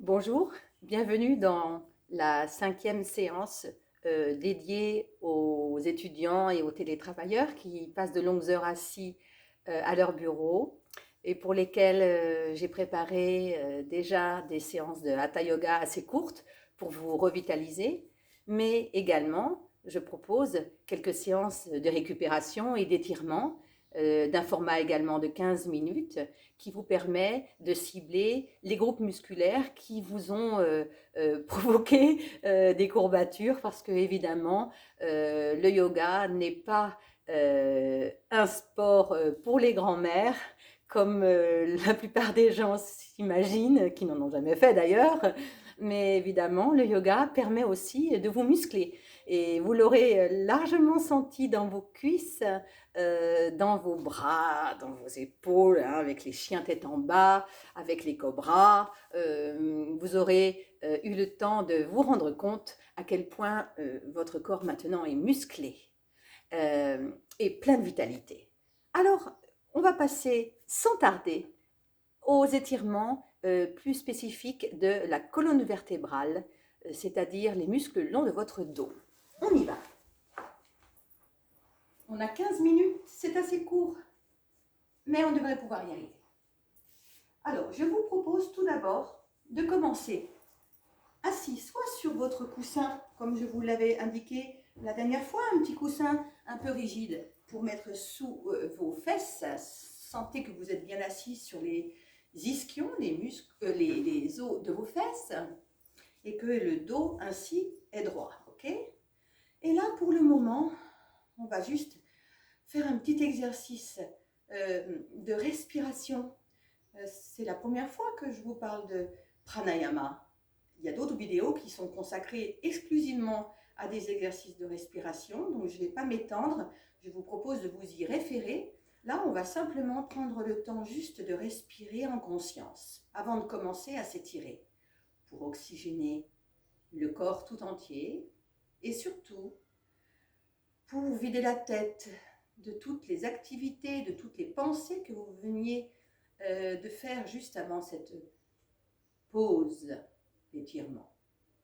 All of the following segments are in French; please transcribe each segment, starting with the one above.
Bonjour, bienvenue dans la 5e séance dédiée aux étudiants et aux télétravailleurs qui passent de longues heures assis à leur bureau et pour lesquels j'ai préparé déjà des séances de Hatha Yoga assez courtes pour vous revitaliser, mais également je propose quelques séances de récupération et d'étirement d'un format également de 15 minutes qui vous permet de cibler les groupes musculaires qui vous ont provoqué des courbatures parce que évidemment le yoga n'est pas un sport pour les grands-mères comme la plupart des gens s'imaginent, qui n'en ont jamais fait d'ailleurs, mais évidemment le yoga permet aussi de vous muscler. Et vous l'aurez largement senti dans vos cuisses, dans vos bras, dans vos épaules, hein, avec les chiens tête en bas, avec les cobras. Vous aurez eu le temps de vous rendre compte à quel point votre corps maintenant est musclé et plein de vitalité. Alors, on va passer sans tarder aux étirements plus spécifiques de la colonne vertébrale, c'est-à-dire les muscles le long de votre dos. On y va. On a 15 minutes, c'est assez court, mais on devrait pouvoir y arriver. Alors, je vous propose tout d'abord de commencer assis, soit sur votre coussin, comme je vous l'avais indiqué la dernière fois, un petit coussin un peu rigide pour mettre sous vos fesses. Sentez que vous êtes bien assis sur les ischions, les muscles, les os de vos fesses, et que le dos ainsi est droit. Ok? Et là, pour le moment, on va juste faire un petit exercice de respiration. C'est la première fois que je vous parle de pranayama. Il y a d'autres vidéos qui sont consacrées exclusivement à des exercices de respiration, donc je ne vais pas m'étendre, je vous propose de vous y référer. Là, on va simplement prendre le temps juste de respirer en conscience avant de commencer à s'étirer pour oxygéner le corps tout entier et surtout pour vider la tête de toutes les activités, de toutes les pensées que vous veniez de faire juste avant cette pause d'étirement.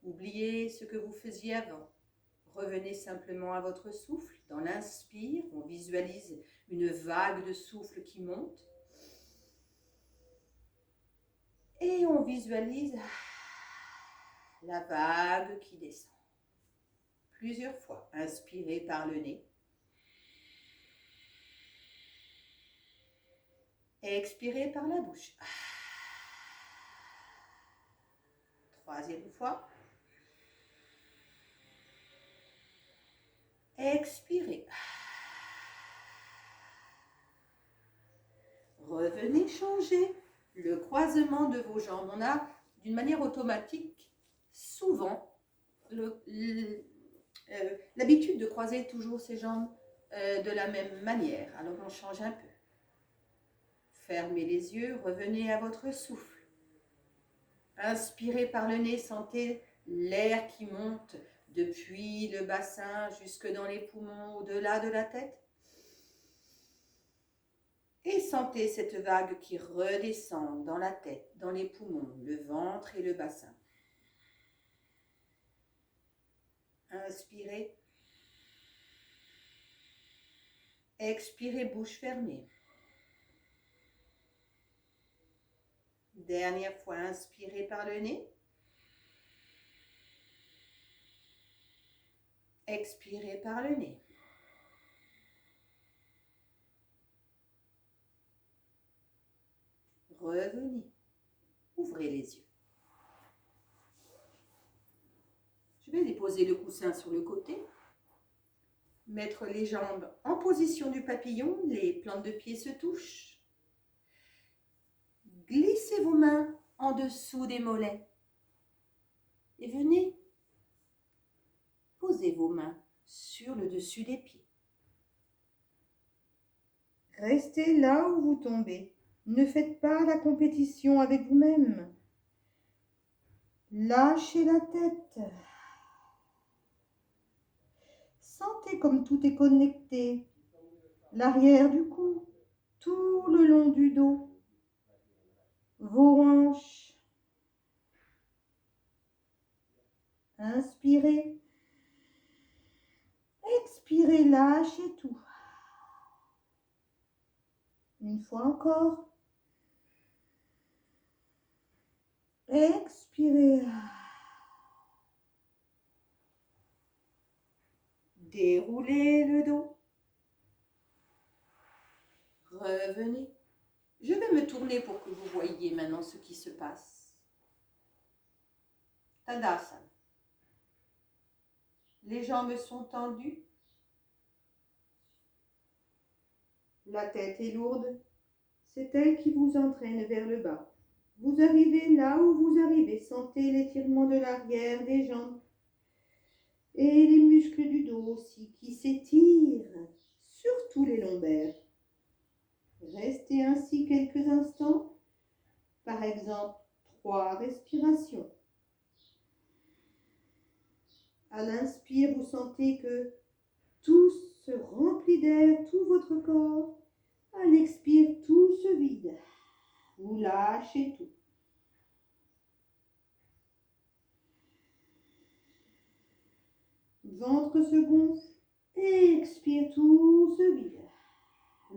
Oubliez ce que vous faisiez avant. Revenez simplement à votre souffle. Dans l'inspire, on visualise une vague de souffle qui monte. Et on visualise la vague qui descend. Plusieurs fois. Inspirez par le nez. Expirez par la bouche. Troisième fois. Expirez. Revenez changer le croisement de vos jambes. On a, d'une manière automatique, souvent l'habitude de croiser toujours ses jambes de la même manière. Alors on change un peu. Fermez les yeux, revenez à votre souffle. Inspirez par le nez, sentez l'air qui monte depuis le bassin jusque dans les poumons, au-delà de la tête. Et sentez cette vague qui redescend dans la tête, dans les poumons, le ventre et le bassin. Inspirez. Expirez, bouche fermée. Dernière fois, inspirez par le nez. Expirez par le nez. Revenez. Ouvrez les yeux. Je vais déposer le coussin sur le côté. Mettre les jambes en position du papillon. Les plantes de pied se touchent. Glissez vos mains en dessous des mollets. Et venez poser vos mains sur le dessus des pieds. Restez là où vous tombez. Ne faites pas la compétition avec vous-même. Lâchez la tête. Sentez comme tout est connecté. L'arrière du cou, tout le long du dos, vos hanches, Inspirez. Expirez, lâchez tout. Une fois encore. Expirez. Déroulez le dos. Revenez. Je vais me tourner pour que vous voyiez maintenant ce qui se passe. Tadasana. Les jambes sont tendues. La tête est lourde. C'est elle qui vous entraîne vers le bas. Vous arrivez là où vous arrivez. Sentez l'étirement de l'arrière des jambes. Et les muscles du dos aussi qui s'étirent, surtout les lombaires. Restez ainsi quelques instants. Par exemple, 3 respirations. À l'inspire, vous sentez que tout se remplit d'air, tout votre corps. À l'expire, tout se vide. Vous lâchez tout. Ventre se gonfle. Expire, tout se vide.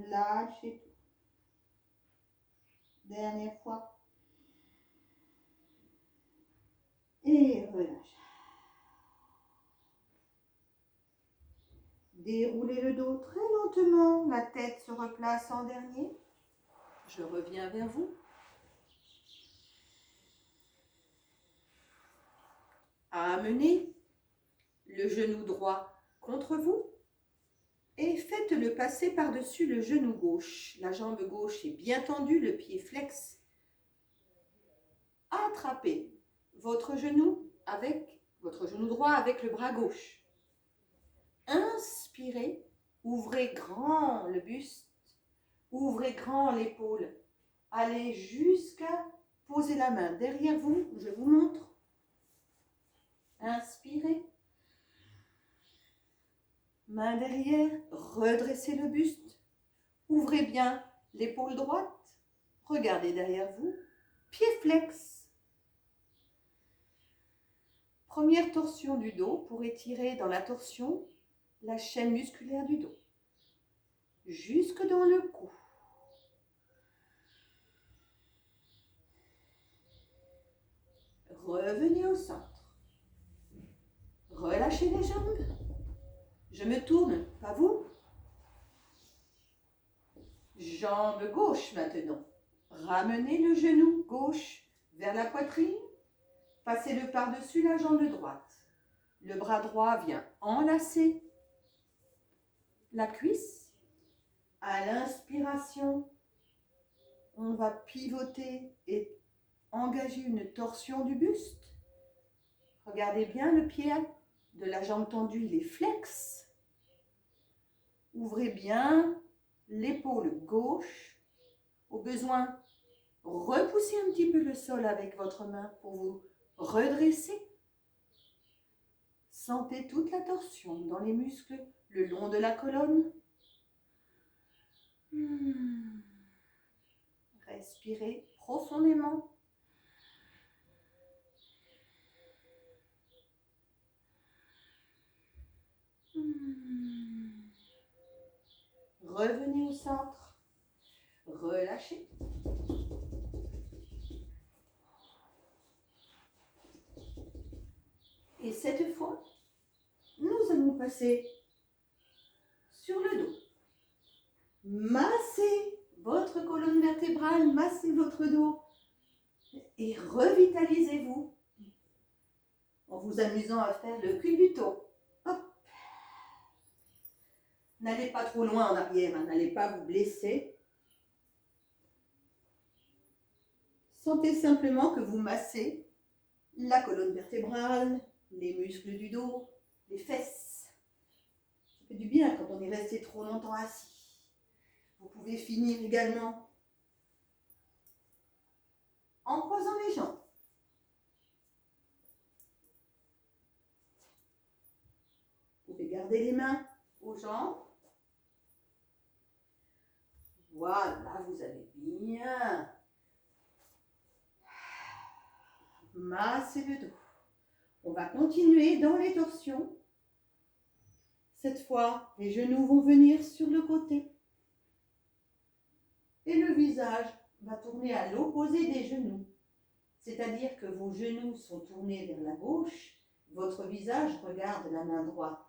Lâchez tout. Dernière fois. Et relâchez. Déroulez le dos très lentement. La tête se replace en dernier. Je reviens vers vous. Amenez le genou droit contre vous et faites-le passer par-dessus le genou gauche. La jambe gauche est bien tendue, le pied flex. Attrapez votre genou droit avec le bras gauche. Inspirez, ouvrez grand le buste, ouvrez grand l'épaule. Allez jusqu'à poser la main derrière vous, je vous montre. Inspirez. Main derrière, redressez le buste. Ouvrez bien l'épaule droite. Regardez derrière vous. Pied flex. Première torsion du dos pour étirer dans la torsion la chaîne musculaire du dos. Jusque dans le cou. Revenez au centre. Relâchez les jambes. Je me tourne, pas vous. Jambe gauche maintenant. Ramenez le genou gauche vers la poitrine. Passez-le par-dessus la jambe droite. Le bras droit vient enlacer la cuisse. À l'inspiration, on va pivoter et engager une torsion du buste. Regardez bien le pied de la jambe tendue, il est flex. Ouvrez bien l'épaule gauche. Au besoin, repoussez un petit peu le sol avec votre main pour vous redresser. Sentez toute la torsion dans les muscles le long de la colonne. Respirez profondément. Revenez au centre. Relâchez. Et cette fois, nous allons passer sur le dos. Massez votre colonne vertébrale, massez votre dos et revitalisez-vous en vous amusant à faire le culbuto. Hop. N'allez pas trop loin en arrière, hein, n'allez pas vous blesser. Sentez simplement que vous massez la colonne vertébrale, les muscles du dos, les fesses. Ça fait du bien quand on est resté trop longtemps assis. Vous pouvez finir également en croisant les jambes. Vous pouvez garder les mains aux jambes. Voilà, vous avez bien massé le dos. On va continuer dans les torsions. Cette fois, les genoux vont venir sur le côté. Et le visage va tourner à l'opposé des genoux. C'est-à-dire que vos genoux sont tournés vers la gauche, votre visage regarde la main droite.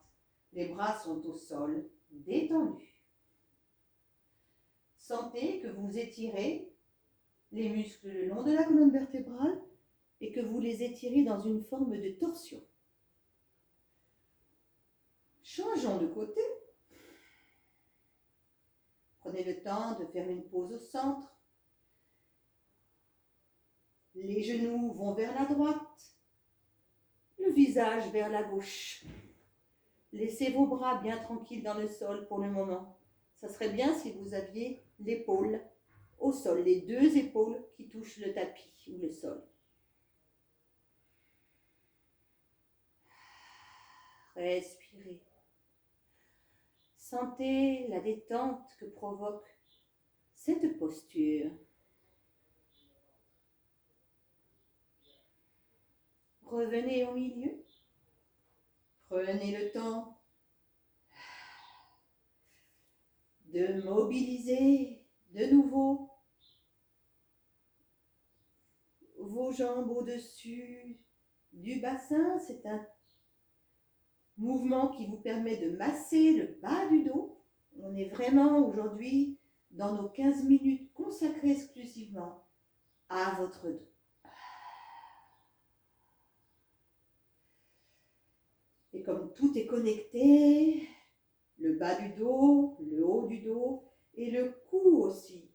Les bras sont au sol, détendus. Sentez que vous étirez les muscles le long de la colonne vertébrale et que vous les étirez dans une forme de torsion. Changeons de côté. Prenez le temps de faire une pause au centre. Les genoux vont vers la droite, le visage vers la gauche. Laissez vos bras bien tranquilles dans le sol pour le moment. Ça serait bien si vous aviez l'épaule au sol, les deux épaules qui touchent le tapis ou le sol. Respirez. Sentez la détente que provoque cette posture. Revenez au milieu. Prenez le temps de mobiliser de nouveau vos jambes au-dessus du bassin. C'est un mouvement qui vous permet de masser le bas du dos. On est vraiment aujourd'hui dans nos 15 minutes consacrées exclusivement à votre dos. Et comme tout est connecté, le bas du dos, le haut du dos et le cou aussi.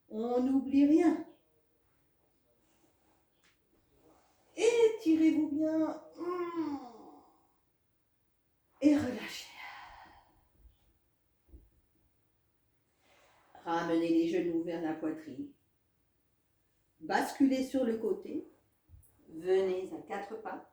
On n'oublie rien. Étirez-vous bien et relâchez. Ramenez les genoux vers la poitrine. Basculez sur le côté. Venez à quatre pattes.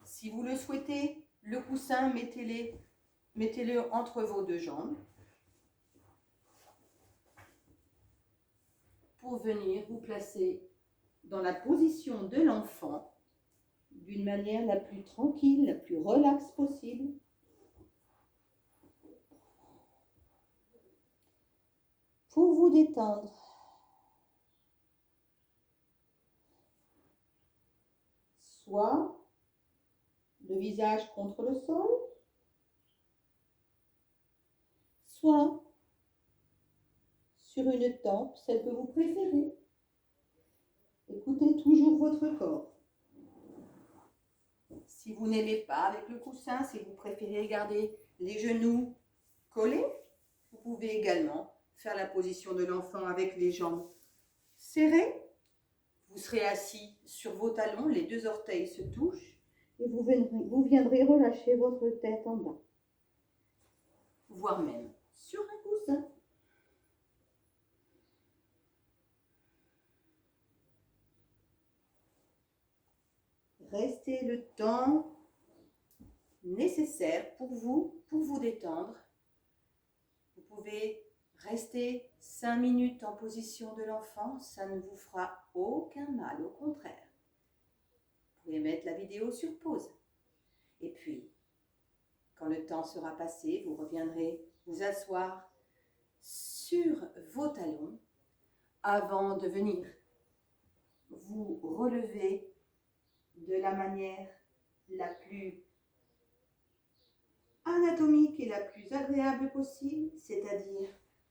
Si vous le souhaitez, le coussin, mettez-le entre vos deux jambes pour venir vous placer dans la position de l'enfant d'une manière la plus tranquille, la plus relaxe possible. Pour vous détendre. Soit le visage contre le sol, soit sur une tempe, celle que vous préférez. Écoutez toujours votre corps. Si vous n'aimez pas avec le coussin, si vous préférez garder les genoux collés, vous pouvez également faire la position de l'enfant avec les jambes serrées. Vous serez assis sur vos talons, les deux orteils se touchent et vous viendrez relâcher votre tête en bas, voire même sur un coussin. Restez le temps nécessaire pour vous détendre. Vous pouvez rester 5 minutes en position de l'enfant, ça ne vous fera aucun mal, au contraire. Vous pouvez mettre la vidéo sur pause. Et puis, quand le temps sera passé, vous reviendrez vous asseoir sur vos talons avant de venir vous relever de la manière la plus anatomique et la plus agréable possible, c'est-à-dire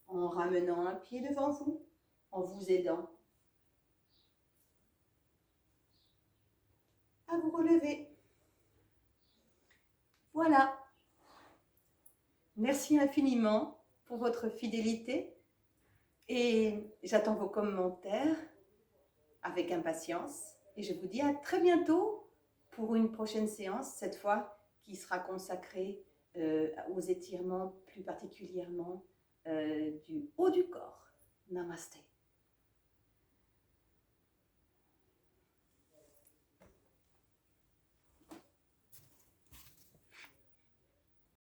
en ramenant un pied devant vous, en vous aidant à vous relever. Voilà. Merci infiniment pour votre fidélité et j'attends vos commentaires avec impatience et je vous dis à très bientôt pour une prochaine séance, cette fois qui sera consacrée aux étirements, plus particulièrement du haut du corps. Namasté.